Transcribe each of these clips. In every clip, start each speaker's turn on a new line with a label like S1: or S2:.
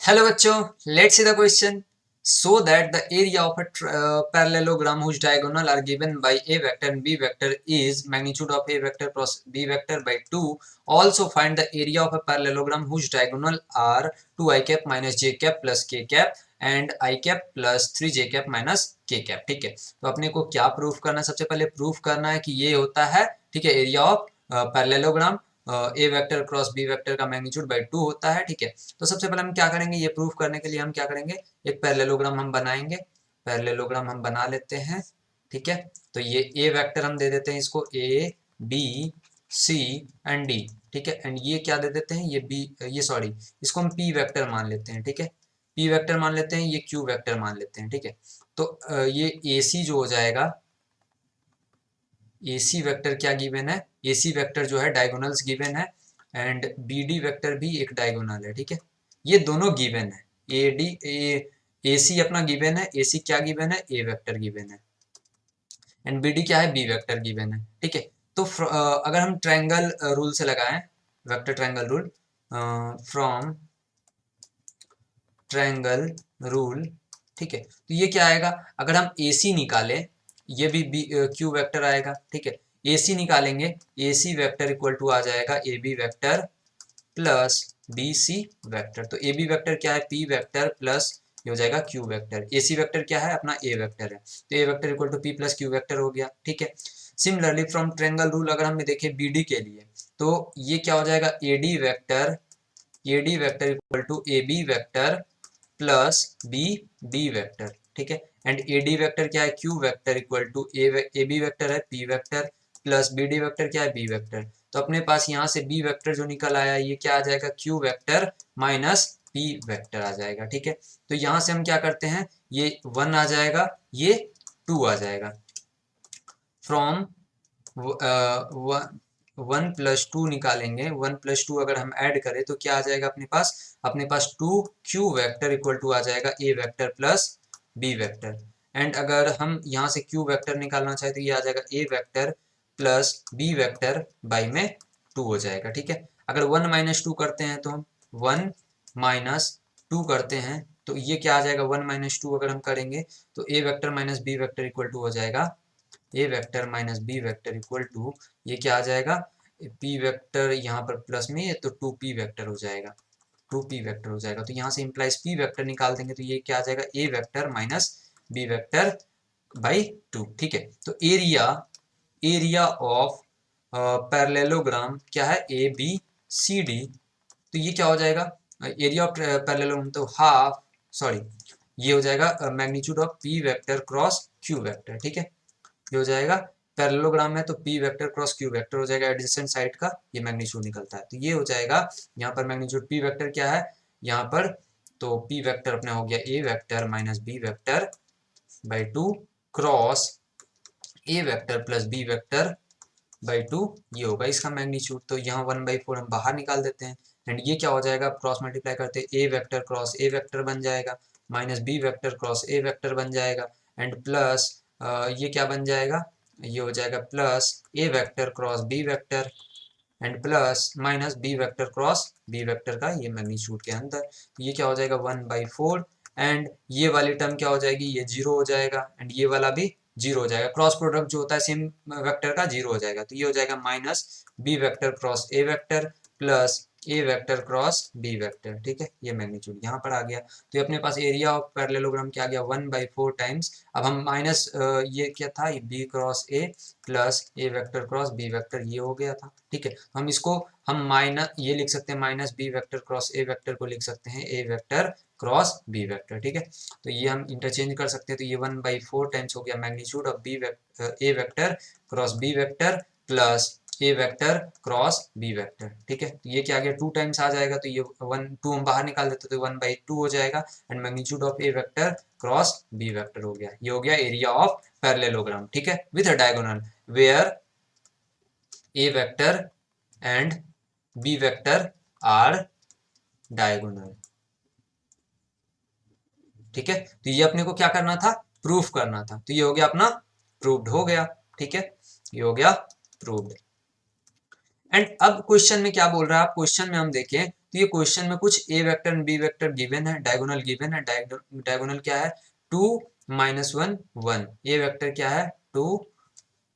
S1: Hello बच्चों, let's see the question. So that the area of a parallelogram whose diagonal are given by a vector and b vector is magnitude of a vector plus b vector by 2. Also find the area of a parallelogram whose diagonal are 2 I cap minus j cap plus k cap and I cap plus 3 j cap minus k cap. ठीक है, तो अपने को क्या proof करना है? सबसे पहले प्रूफ करना है कि ये होता है, ठीक है, area of parallelogram A vector cross B vector का मैग्नीट्यूड बाई 2 होता है। ठीक है, तो सबसे पहले हम क्या करेंगे, ये प्रूफ करने के लिए हम क्या करेंगे, एक पैरेललोग्राम हम बनाएंगे। पैरेललोग्राम हम बना लेते हैं। ठीक है, तो ये ए वेक्टर हम दे देते हैं इसको, A B C and D. ठीक है, एंड ये क्या दे देते हैं, ये बी, ये सॉरी, इसको हम पी वेक्टर मान लेते हैं। ठीक है, पी वेक्टर मान लेते हैं, ये क्यू वेक्टर मान लेते हैं। ठीक है, तो ये ए सी जो हो जाएगा, ए सी वेक्टर क्या गिवन है, ए सी वेक्टर जो है डायगोनल्स गिवन है एंड बी डी वेक्टर भी एक डायगोनल है। ठीक है, ये दोनों गिवन है, ए डी ए सी अपना गिवन है, ए सी क्या गिवन है, ए वेक्टर गिवन है एंड बी डी क्या है, बी वेक्टर गिवन है। ठीक है, तो अगर हम ट्रायंगल रूल से लगाएं, vector triangle rule, from triangle rule, ठीक है, तो ये क्या आएगा, अगर हम ए सी निकालें, ये भी बी क्यू वेक्टर आएगा। ठीक है, ए सी निकालेंगे, A C vector equal to आ जाएगा A B vector plus B C vector. तो ए बी वेक्टर क्या है, पी वेक्टर प्लस ये हो जाएगा Q vector. A C vector क्या है, अपना ए वेक्टर है, तो A vector equal to P plus Q vector हो गया। ठीक है, सिमिलरली फ्रॉम ट्रायंगल रूल अगर हमने देखे बी डी के लिए, तो ये क्या हो जाएगा, A D vector equal to A B vector plus B D vector. ठीक है, एंड ए डी वेक्टर क्या है, Q vector equal to A B vector है, P vector plus B D vector क्या है, बी वेक्टर। तो अपने पास यहाँ से बी वेक्टर जो निकल आया, ये क्या आ जाएगा, Q vector minus P vector आ जाएगा। ठीक है, तो यहाँ से हम क्या करते हैं, ये 1 आ जाएगा, ये 2 आ जाएगा। फ्रॉम 1 + 2 निकालेंगे, 1 + 2 अगर हम ऐड करें तो क्या आ जाएगा अपने पास 2 क्यू वेक्टर इक्वल टू आ जाएगा A vector plus B vector. And अगर हम यहाँ से क्यू वेक्टर निकालना चाहे तो ये आ जाएगा A vector plus B vector by में 2 हो जाएगा। ठीक है, अगर 1 - 2 करते हैं तो हम 1 - 2 करते हैं तो ये क्या आ जाएगा, 1 - 2 अगर हम करेंगे तो A vector minus B vector equal to हो जाएगा A vector minus B vector equal to, ये क्या आ जाएगा, पी वेक्टर यहाँ पर प्लस में, तो 2p वेक्टर हो जाएगा, 2p वेक्टर हो जाएगा। तो यहाँ से इम्प्लाइज p वेक्टर निकाल देंगे तो ये क्या आ जाएगा, a vector minus b vector by 2। ठीक है, तो एरिया ऑफ पैरेललोग्राम क्या है, ए बी सी डी। तो ये क्या हो जाएगा, एरिया ऑफ पैरेललोग्राम, तो हाफ, सॉरी, ये हो जाएगा magnitude of p vector cross q vector. ठीक है, ये हो जाएगा, पैरेललोग्राम में तो p vector cross q vector हो जाएगा, एडजेसेंट साइड का ये मैग्नीट्यूड निकलता है। तो ये हो जाएगा, यहाँ पर मैग्नीट्यूड p वेक्टर क्या है यहाँ पर, तो p वेक्टर अपना हो गया a vector minus b vector by 2 cross a vector plus b vector by 2, ये होगा इसका मैग्नीट्यूड। तो यहाँ 1/4 हम बाहर निकाल देते हैं एंड ये क्या हो जाएगा, क्रॉस मल्टीप्लाई करते हैं, a vector cross a vector बन जाएगा minus b vector cross a vector बन जाएगा एंड प्लस ये क्या बन जाएगा, ये हो जाएगा plus a vector cross b vector and plus minus b vector cross b vector का ये मैग्नीट्यूड के अंदर। तो ये क्या हो जाएगा 1/4 एंड ये वाली टर्म क्या हो जाएगी, ये 0 हो जाएगा एंड ये वाला भी 0 हो जाएगा, क्रॉस प्रोडक्ट जो होता है सेम वेक्टर का 0 हो जाएगा। तो ये हो जाएगा minus b vector cross a vector plus A vector cross B vector. ठीक है, ये मैग्नीट्यूड यहाँ पर आ गया। तो ये अपने पास एरिया ऑफ पैरेललोग्राम क्या आ गया, 1/4 टाइम्स, अब हम माइनस ये क्या था, B cross A plus A vector cross B vector, ये हो गया था। ठीक है, हम इसको हम माइनस ये लिख सकते हैं, minus B vector cross A vector को लिख सकते हैं A vector cross B vector. ठीक है, तो ये हम इंटरचेंज कर सकते हैं, तो ये 1/4 टाइम्स हो गया magnitude of A vector cross B vector plus A vector cross B vector. ठीक है, तो ये क्या आ गया, 2 टाइम्स आ जाएगा, तो ये 2 हम बाहर निकाल देते तो 1/2 हो जाएगा and magnitude of A vector cross B vector हो गया। ये हो गया एरिया ऑफ पैरेललोग्राम। ठीक है, with a diagonal where A vector and B vector are diagonal. ठीक है, तो ये अपने को क्या करना था, प्रूफ करना था, तो ये हो गया अपना प्रूव्ड हो गया। ठीक है, ये हो गया प्रूव्ड। एंड अब क्वेश्चन में क्या बोल रहा है, आप क्वेश्चन में हम देखें तो ये क्वेश्चन में कुछ A vector and B vector given है, डायगोनल गिवन है। डायगोनल क्या है 2 -1 1। ए वेक्टर क्या है 2,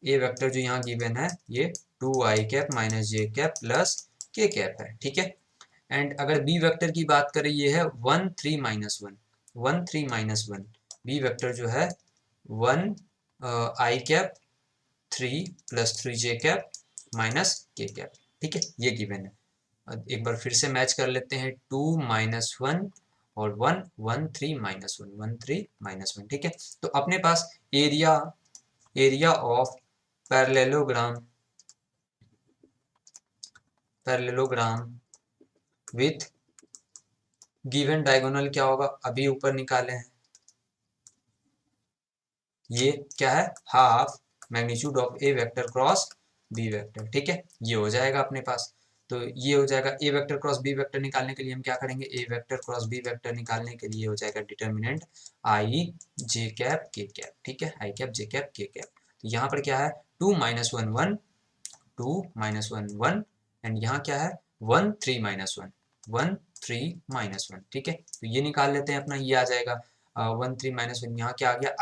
S1: ए वेक्टर जो यहाँ गिवन है ये 2i कैप माइनस जे कैप प्लस के कैप है, ठीक है। एंड अगर बी वेक्टर की बात करें ये है 1 3 -1 1 3 -1। बी वेक्टर जो है 1 आई कैप 3 प्लस 3 जे कैप माइनस के कैप, ठीक है, ये गिवन है। एक बार फिर से मैच कर लेते हैं 2 -1 और 1 1 3 -1 1 3 -1, ठीक है। तो अपने पास area of parallelogram with given diagonal क्या होगा, अभी ऊपर निकाले हैं। ये क्या है half magnitude of A vector cross B vector, ठीक है, ये हो जाएगा अपने पास। तो ये हो जाएगा A vector cross B vector निकालने के लिए हम क्या करेंगे, ए वेक्टर क्रॉस बी वेक्टर निकालने के लिए हो जाएगा डिटर्मिनेंट आई जे कैप के कैप, ठीक है, आई कैप जे कैप के कैप। तो यहाँ पर क्या है 2 -1 1 2 -1 1 एंड यहाँ क्या है 1 3 -1 1 3 -1, ठीक है। तो ये निकाल लेते हैं अपना, ये आ जाएगा 1 3 -1, यहाँ क्या आ गया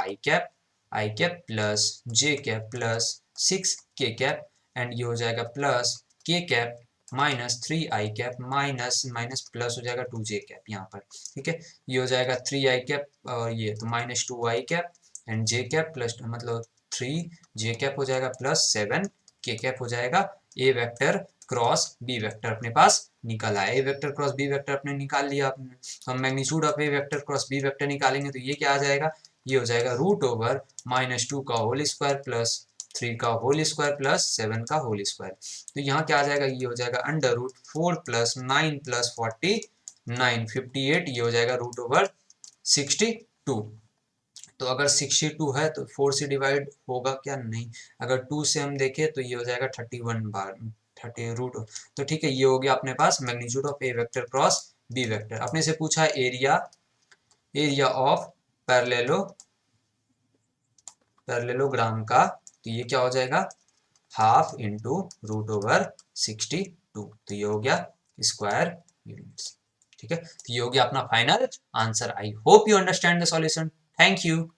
S1: आई कैप प्लस जे कैप प्लस 6 के कैप एंड ये हो जाएगा प्लस के कैप माइनस 3 आई कैप माइनस माइनस प्लस हो जाएगा 2 जे कैप यहाँ पर, ठीक है। ये हो जाएगा 3 आई कैप और ये तो minus 2 I cap and J cap plus मतलब 3 जे कैप हो जाएगा प्लस 7 के कैप हो जाएगा। A vector cross B vector अपने पास निकल आया। A vector cross B vector अपने निकाल लिया आपने। तो हम magnitude of A vector cross B vector निकालेंगे तो ये क्या आ जाएगा, ये हो जाएगा रूट ओवर -2 का होल स्क्वायर प्लस 3 का होल स्क्वायर प्लस 7 का होल स्क्वायर। तो यहाँ क्या आ जाएगा, ये हो जाएगा अंडर रूट 4 प्लस 9 प्लस 49 58, ये हो जाएगा रूट ओवर 62। तो अगर 62 है तो 4 से डिवाइड होगा क्या, नहीं। अगर 2 से हम देखें तो ये हो जाएगा 31 बार 30 रूट। तो ठीक है, ये हो गया अपने पास magnitude of A vector cross B vector. अपने से पूछा है एरिया ऑफ पैरेललोग्राम का, तो ये क्या हो जाएगा हाफ इंटू रूट ओवर 62। तो ये हो गया स्क्वायर यूनिट्स, ठीक है। तो ये हो गया अपना final answer. I hope you understand the solution. Thank you.